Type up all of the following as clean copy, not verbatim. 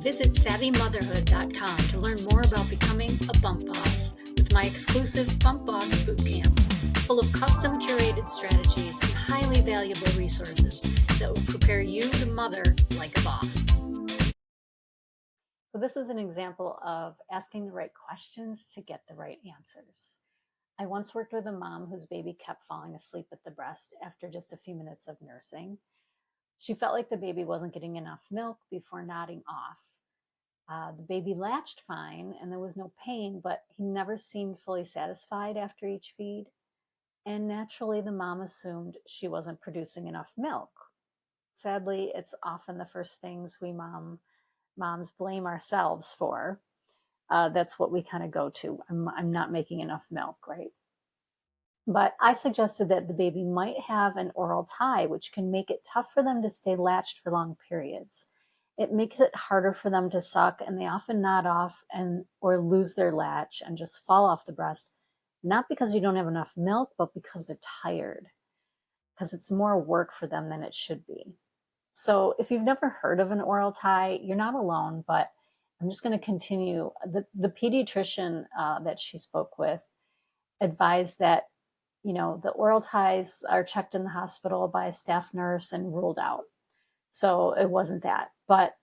Visit SavvyMotherhood.com to learn more about becoming a bump boss with my exclusive Bump Boss Bootcamp, full of custom curated strategies and highly valuable resources that will prepare you to mother like a boss. So this is an example of asking the right questions to get the right answers. I once worked with a mom whose baby kept falling asleep at the breast after just a few minutes of nursing. She felt like the baby wasn't getting enough milk before nodding off. The baby latched fine and there was no pain, but he never seemed fully satisfied after each feed. And naturally, the mom assumed she wasn't producing enough milk. Sadly, it's often the first things we moms blame ourselves for. That's what we kind of go to. I'm not making enough milk, right? But I suggested that the baby might have an oral tie, which can make it tough for them to stay latched for long periods. It makes it harder for them to suck, and they often nod off or lose their latch and just fall off the breast, not because you don't have enough milk, but because they're tired, because it's more work for them than it should be. So if you've never heard of an oral tie, you're not alone, but I'm just going to continue. The pediatrician that she spoke with advised that, the oral ties are checked in the hospital by a staff nurse and ruled out. So it wasn't that, but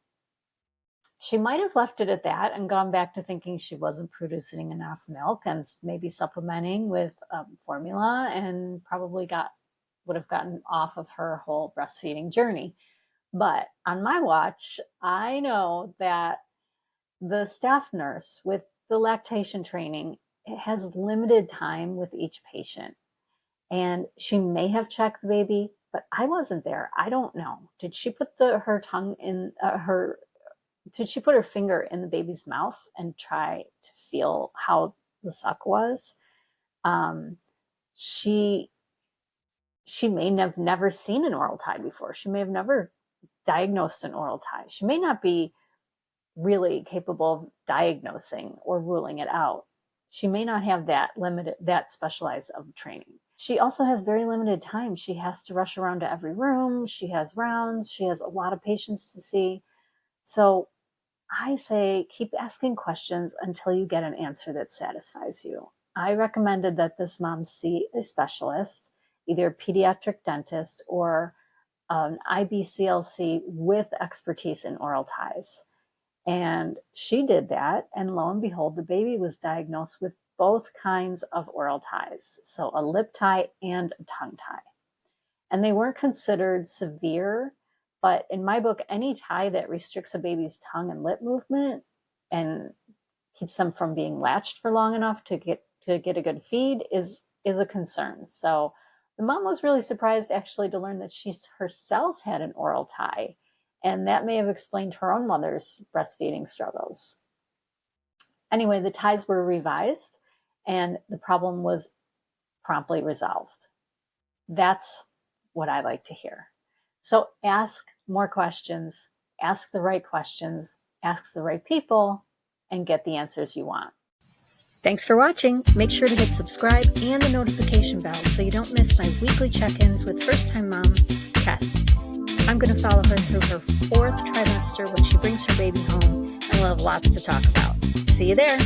she might have left it at that and gone back to thinking she wasn't producing enough milk and maybe supplementing with formula, and probably would have gotten off of her whole breastfeeding journey. But on my watch, I know that the staff nurse with the lactation training has limited time with each patient. And she may have checked the baby, but I wasn't there. I don't know. Did she put her tongue in did she put her finger in the baby's mouth and try to feel how the suck was? She may have never seen an oral tie before. She may have never diagnosed an oral tie. She may not be really capable of diagnosing or ruling it out. She may not have that specialized of training. She also has very limited time. She has to rush around to every room. She has rounds. She has a lot of patients to see. So I say keep asking questions until you get an answer that satisfies you. I recommended that this mom see a specialist, either a pediatric dentist or an IBCLC with expertise in oral ties. And she did that, and lo and behold, the baby was diagnosed with both kinds of oral ties, so a lip tie and a tongue tie. And they weren't considered severe, but in my book, any tie that restricts a baby's tongue and lip movement and keeps them from being latched for long enough to get a good feed is a concern. So the mom was really surprised actually to learn that she herself had an oral tie, and that may have explained her own mother's breastfeeding struggles. Anyway, the ties were revised and the problem was promptly resolved. That's what I like to hear. So ask more questions, ask the right questions, ask the right people, and get the answers you want. Thanks for watching. Make sure to hit subscribe and the notification bell so you don't miss my weekly check-ins with first-time mom, Tess. I'm going to follow her through her 4th trimester when she brings her baby home, and we'll have lots to talk about. See you there.